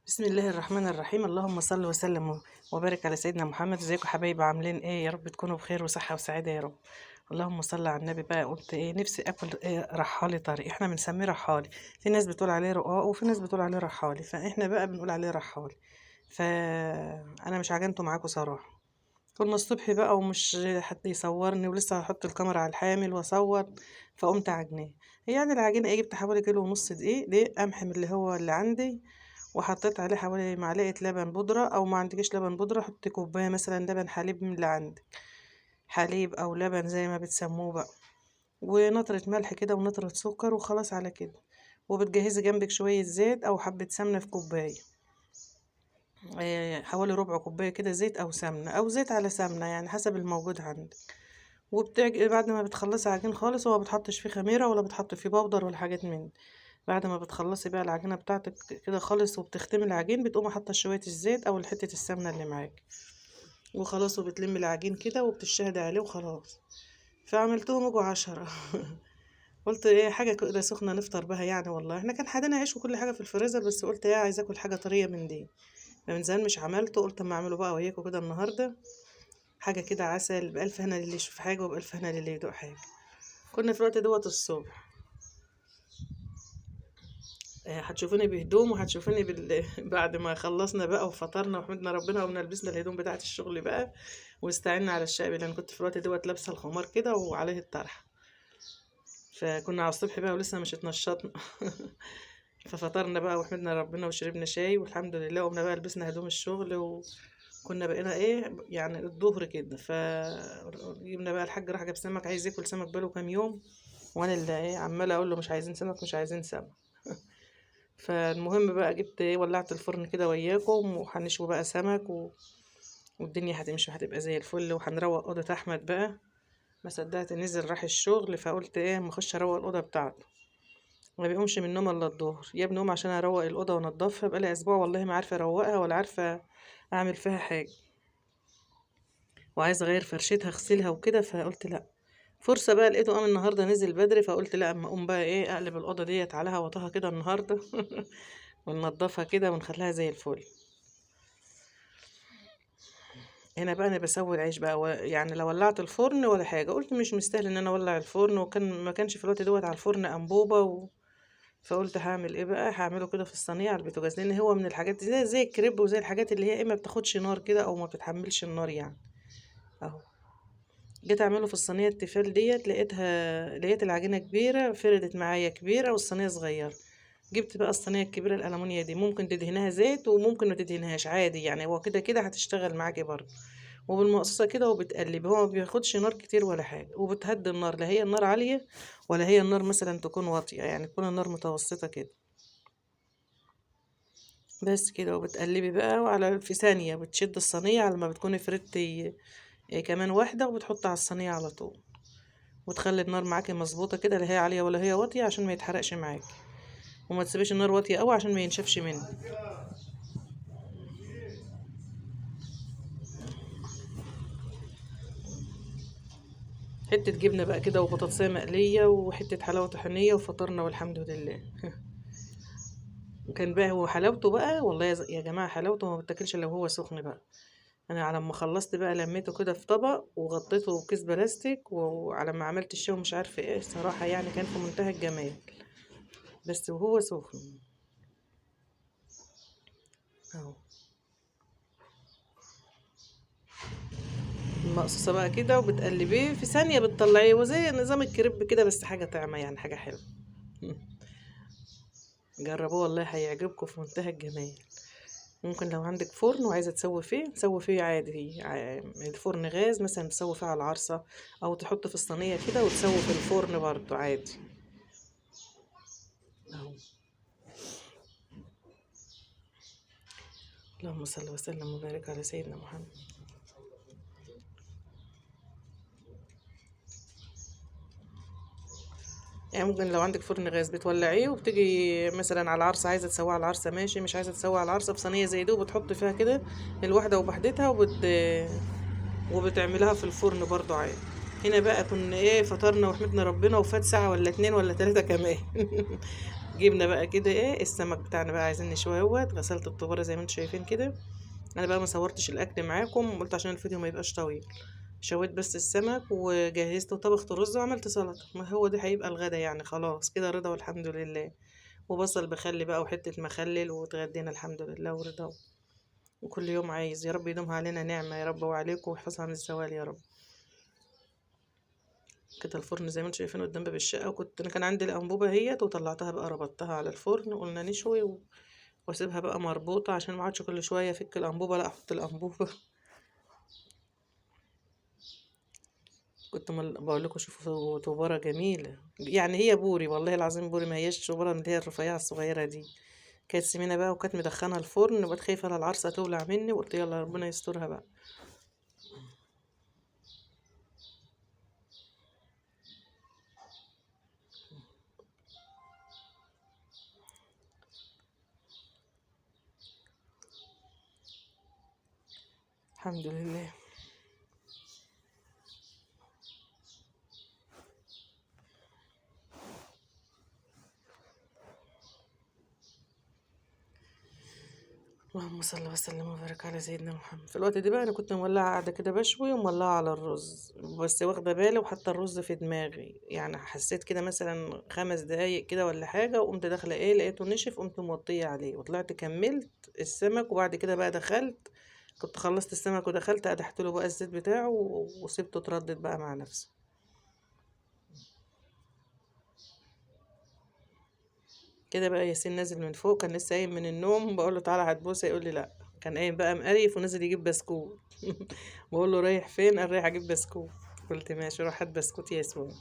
بسم الله الرحمن الرحيم. اللهم صل وسلم وبارك على سيدنا محمد. ازيكم يا حبايبي؟ عاملين ايه؟ يا رب تكونوا بخير وصحة وسعادة يا رب. اللهم صل على النبي. بقى قلت ايه؟ نفسي اكل إيه؟ رحالي طري. احنا بنسميه رحالي، في ناس بتقول عليه رقاق وفي ناس بتقول عليه رحالي، فاحنا بقى بنقول عليه رحالي. فانا مش عجنته معاكم صراحة. كنا الصبح بقى ومش حد يصورني، ولسه هحط الكاميرا على الحامل واصور، فقمت عجناه. يعني العجينة ايه؟ جبت حوالي كيلو ونص دقيق قمح من اللي هو اللي عندي، وحطيت عليه حوالي معلقة لبن بودرة، أو ما عندكش لبن بودرة حطي كوباية مثلا لبن حليب من اللي عندك، حليب أو لبن زي ما بتسموه بقى، ونطرة ملح كده ونطرة سكر، وخلاص على كده. وبتجهزي جنبك شوية زيت أو حبة سمنة في كوباية، حوالي ربع كوباية كده زيت أو سمنة أو زيت على سمنة، يعني حسب الموجود عندك. بعد ما بتخلصي عجين خالص، هو بتحطش فيه خميرة ولا بتحط فيه بودر ولا حاجات من دي. بعد ما بتخلصي بقى العجينة بتاعتك كده خالص وبتختمي العجين، بتقومي حاطة شوية الزيت أو حتة السمنة اللي معاك، وخلاص. وبتلمي العجين كده وبتشهدي عليه وخلاص. فعملتهم اجوا 10. قلت ايه؟ حاجة كده سخنة نفطر بها يعني. والله احنا كان حدنا عيش وكل حاجة في الفريزر، بس قلت ايه، عايزة اكل حاجة طرية من دي. من زمان مش عملته، قلت اما اعمله بقى وياكم كده النهاردة. حاجة كده عسل، بألف هنا للي يشوف حاجة وبألف هنا للي يدوق حاجة. كنا في الوقت دوت الصبح. هتشوفوني بهدوم وهتشوفوني بعد ما خلصنا بقى وفطرنا وحمدنا ربنا ولبسنا الهدوم بتاعة الشغل بقى، واستعنا على الشقب، لان كنت في الوقت دوت لابسه الخمار كده وعليه الطرح. فكنا على الصبح بقى ولسه مش اتنشطنا. ففطرنا بقى وحمدنا ربنا وشربنا شاي والحمد لله، وقمنا بقى لبسنا هدوم الشغل، وكنا بقينا ايه يعني الظهر كده. فجبنا بقى الحاج راح جاب سمك، عايز ياكل سمك بقاله كام يوم، وانا اللي ايه عماله اقول له مش عايزين سمك مش عايزين سمك. فالمهم بقى جبت ايه، ولعت الفرن كده وياكم، وهنشوي بقى سمك والدنيا هتمشي وهتبقى زي الفل، وهنروق اوضه احمد بقى. ما صدقت نزل راح الشغل، فقلت ايه اما اخش اروق الاوضه بتاعته. ما بيقومش من النوم الا الظهر، يا ابني قوم عشان اروق الاوضه وانضفها. بقالي اسبوع والله ما عارفه اروقها ولا عارفه اعمل فيها حاجه، وعايزه اغير فرشتها اغسلها وكده. فقلت لا، فرصه بقى. لقيته قام النهارده نزل بدري، فقلت لا اما اقوم بقى ايه اقلب الاوضه ديت على هواطها كده النهارده. وننضفها كده ونخليها زي الفل. هنا بقى انا بسوي العيش بقى يعني لا ولعت الفرن ولا حاجه، قلت مش مستاهل ان انا اولع الفرن، ما كانش في الوقت دوت على الفرن انبوبه فقلت هعمل ايه بقى، هعمله كده في الصينيه على البوتاجاز، لان هو من الحاجات زي الكريب وزي الحاجات اللي هي ايه ما بتاخدش نار كده او ما بتتحملش النار يعني. اهو جيت اعمله في الصينيه التيفال ديت، لقيت العجينه كبيره، فردت معايا كبيره والصينيه صغيره. جبت بقى الصينيه الكبيره الالمونيا دي، ممكن تدهنها زيت وممكن ما تدهنهاش عادي يعني، هو كده كده هتشتغل معاكي برضه. وبالمقصصه كده وبتقلبي، هو ما بياخدش نار كتير ولا حاجه، وبتهدي النار، لا هي النار عاليه ولا هي النار مثلا تكون واطيه، يعني تكون النار متوسطه كده. بس كده، وبتقلبي بقى، وعلى في ثانيه بتشد الصينيه على ما بتكوني فردتي كمان واحده، وبتحطي على الصينيه على طول، وتخلي النار معاكي مظبوطه كده، لا هي عاليه ولا هي واطيه، عشان ما يتحرقش معاكي. وما تسيبيش النار واطيه قوي عشان ما ينشفش منك. حته جبنه بقى كده وبطاطسيه مقليه وحته حلاوه طحينيه وفطرنا والحمد لله. كان بقى هو حلاوته بقى والله يا جماعه، حلاوته ما بتاكلش لو هو سخن بقى. انا على ما خلصت بقى لميته كده في طبق وغطيته بكيس بلاستيك، وعلى ما عملت الشاي ومش عارفه ايه الصراحه، يعني كان في منتهى الجمال، بس وهو سخن. اهو المقصوصه بقى كده، وبتقلبيه في ثانيه بتطلعيه، وزي نظام الكريب كده، بس حاجه طعمه يعني حاجه حلوه. جربوه والله هيعجبكم في منتهى الجمال. ممكن لو عندك فرن وعايزه تسوي فيه عادي، الفرن غاز مثلا تسوي فيه على العرصه، او تحط في الصينيه كده وتسوي في الفرن برضو عادي. اهو اللهم صل وسلم وبارك على سيدنا محمد. يعني ممكن لو عندك فرن غاز بتولعيه، وبتيجي مثلا على العرصه، عايزه تسويها على العرصه ماشي، مش عايزه تسويها على العرصه في صينيه زي دي، وبتحط فيها كده الواحده وبحدتها، وبتعملها في الفرن برضو عادي. هنا بقى كنا ايه فطرنا وحمدنا ربنا، وفات ساعة ولا اتنين ولا تلاتة كمان. جبنا بقى كده ايه السمك بتاعنا بقى عايزين نشويه اهوت. غسلت الطباره زي ما انتم شايفين كده. انا بقى ما صورتش الاكل معاكم، قلت عشان الفيديو ما يبقاش طويل. شويت بس السمك وجهزت وطبخت رز وعملت سلطه، ما هو ده هيبقى الغدا يعني. خلاص كده رضا والحمد لله. وبصل بخلي بقى وحته مخلل واتغدينا الحمد لله ورضا. وكل يوم عايز يا رب يدومها علينا نعمه يا رب وعليكم ويحفظها من الزوال يا رب. كده الفرن زي ما انتم شايفين قدام باب الشقه. انا كان عندي الانبوبه اهيت وطلعتها بقى ربطتها على الفرن وقلنا نشوي واسيبها بقى مربوطه عشان ما اقعدش كل شويه افك الانبوبه، لا احط الانبوبه. كنت بقول لكم شوفوا طوباره جميله يعني، هي بوري والله العظيم بوري، ما هيش طوباره من اللي هي الرفيعه الصغيره دي. كانت سمينه بقى وكانت مدخنه الفرن وبقت خايفه على العرسه تولع مني، وقلت يلا ربنا يسترها بقى. الحمد لله. اللهم صل وسلم وبارك على سيدنا محمد. في الوقت ده بقى انا كنت مولعه قاعده كده بشوي ومولعه على الرز، بس واخده بالي وحاطه الرز في دماغي يعني. حسيت كده مثلا 5 دقايق كده ولا حاجه وقمت داخله ايه لقيته نشف، قمت موطيه عليه وطلعت كملت السمك. وبعد كده بقى دخلت، كنت خلصت السمك ودخلت قدحت له بقى الزيت بتاعه وسبته تردد بقى مع نفسه. كده بقى ياسين نازل من فوق، كان لسه قايم من النوم، بقول له تعالى هتبوسه يقول لي لا. كان قايم بقى مقريف ونزل يجيب بسكوت. بقول له رايح فين؟ قال رايح اجيب بسكوت. قلت ماشي روح هات بسكوت يا ياسين.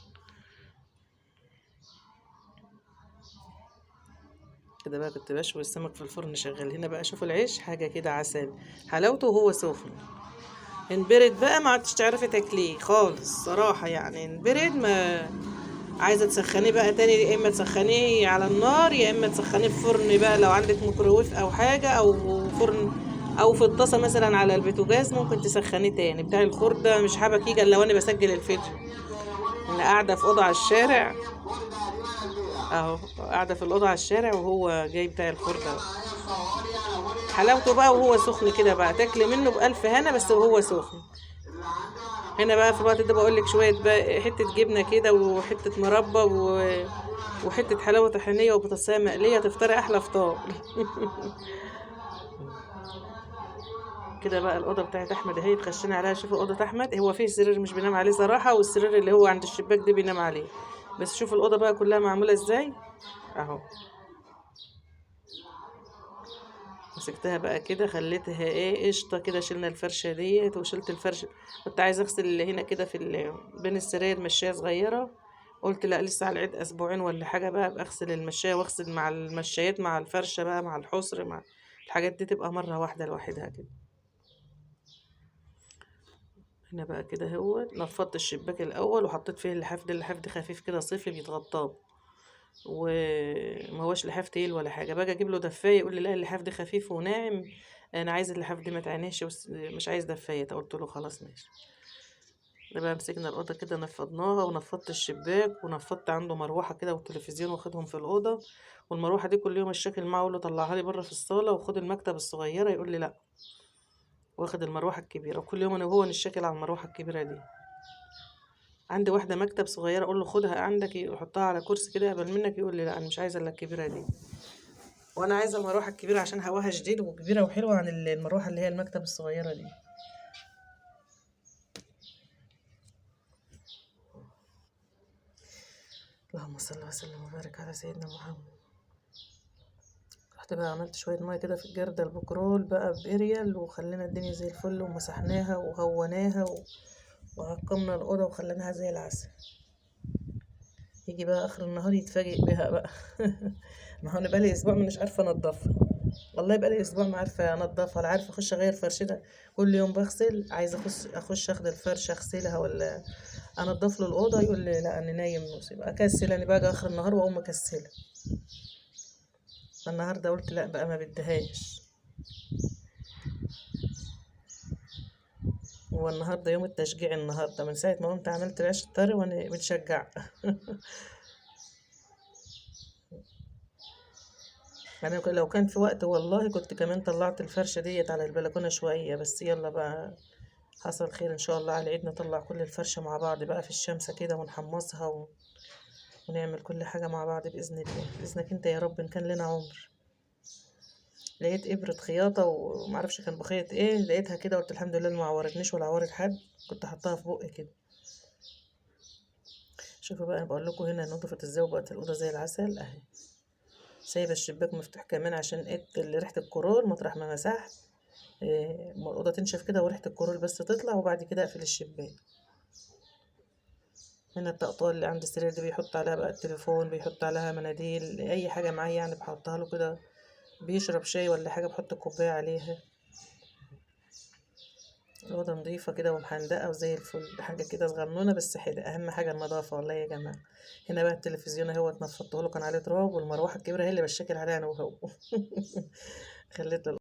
كده بقى كنت بشوي السمك في الفرن شغال. هنا بقى شوف العيش حاجه كده عسل، حلاوته وهو سخن. انبرد بقى ما عدتش تعرفي تاكليه خالص صراحه يعني. انبرد ما عايزه تسخنيه بقى تاني، يا اما تسخنيه على النار يا اما تسخنيه في فرن بقى لو عندك ميكروويف او حاجه، او فرن، او في الطاسه مثلا على البوتاجاز ممكن تسخنيه تاني. بتاع الخردة مش حابه يجي الا وانا بسجل الفيديو. انا قاعده في اوضه على الشارع اهو، قاعده في الاوضه على الشارع وهو جاي بتاع الخردة. حلاوته بقى وهو سخن كده بقى تاكلي منه بألف هنا بس وهو سخن. هنا بقى في الوقت ده بقول لك شويه بقى حته جبنه كده وحته مربى وحته حلاوه طحينيه وبطاطسايه مقليه، تفطري احلى فطار. كده بقى الاوضه بتاعت احمد اهي اتخشينا عليها. شوفوا اوضه احمد، هو فيه سرير مش بينام عليه صراحه، والسرير اللي هو عند الشباك ده بينام عليه. بس شوفوا الاوضه بقى كلها معموله ازاي اهو. مسكتها بقى كده خليتها ايه قشطه كده. شلنا الفرشه ديت وشلت الفرش. كنت عايزه اغسل اللي هنا كده في بين السراير مشايه صغيره، قلت لا لسه على العيد اسبوعين ولا حاجه بقى اغسل المشايه واغسل مع المشايات مع الفرشه بقى مع الحصر مع الحاجات دي تبقى مره واحده لوحدها كده. هنا بقى كده هو نفضت الشباك الاول وحطيت فيه اللحاف ده. اللحاف ده خفيف كده صيفي بيتغطاه وما هوش لحاف تقيل ولا حاجه. باجي اجيب له دفايه يقول لي لا اللحاف ده خفيف وناعم، انا عايز اللحاف ده ما تعينيش مش عايز دفايه. قلت له خلاص ماشي. ده بقى مسكنا الاوضه كده نفضناها ونفضت الشباك ونفضت عنده مروحه كده والتلفزيون واخدهم في الاوضه. والمروحه دي كل يوم الشكل معه اقول له طلعها لي بره في الصاله وخد المكتب الصغيره، يقول لي لا. واخد المروحه الكبيره وكل يوم انا وهو نشكل على المروحه الكبيره دي. عندي واحده مكتب صغيره اقول له خدها عندك يحطها على كرسي كده قبل منك، يقول لي لا انا مش عايزه الا الكبيره دي. وانا عايزه المروحه الكبيره عشان هواها جديد وكبيره وحلوه عن المروحه اللي هي المكتب الصغيره دي. اللهم صل وسلم وبارك على سيدنا محمد. رحت بقى عملت شويه ميه كده في الجردل البكرول بقى باريال وخلينا الدنيا زي الفل ومسحناها وهوناها وعقمنا الاوضه وخليناها زي العسل. يجي بقى اخر النهار يتفاجئ بها بقى. ما هو انا بقالي اسبوع مش عارفه انضفها. والله بقالي اسبوع ما عارفه انضفها ولا عارفه اخش اغير فرشتها. كل يوم بغسل عايزه اخش اخد الفرشه اغسلها ولا انضف له الاوضه، يقول لي لا انا نايم نص. يبقى اكسل انا باجي اخر النهار واقوم مكسله. النهارده قلت لا بقى ما بدهاش. هو النهارده يوم التشجيع، النهارده من ساعه ما قمت عملت العيش الطري وانا متشجعه. انا لو كان في وقت والله كنت كمان طلعت الفرشة ديت على البلكونة شوية، بس يلا بقى، حصل خير ان شاء الله. على العيد نطلع كل الفرشة مع بعض بقى في الشمسة كده ونحمصها ونعمل كل حاجة مع بعض بإذن الله، بإذنك انت يا رب إن كان لنا عمر. لقيت إبرة خياطة ومعرفش كان بخيط ايه، لقيتها كده قلت الحمد لله ما عورتنيش ولا عورت حد، كنت حطاها في بقي كده. شوفوا بقى، انا بقول لكم هنا نضفت ازاي وبقت الأوضة زي العسل اهي. سايبة الشباك مفتوح كمان عشان ريحة الكورول مطرح ما مسحت، ما الأوضة تنشف كده وريحة الكورول بس تطلع، وبعد كده أقفل الشباك. هنا الطقطقة اللي عند السرير دي بيحط عليها بقى التليفون، بيحط عليها مناديل، أي حاجة معايا يعني بحطها له كده. بيشرب شاي ولا حاجة بحط الكوباية عليها. الأوضة نضيفة كده ومحندقة وزي الفل، حاجة كده صغنونة بس حلوة، أهم حاجة النظافة والله يا جماعة. هنا بقى التلفزيون اهو اتنفضته له، كان عليه تراب، والمروحة الكبيرة هي اللي بشكل عليها أنا وهو. خليت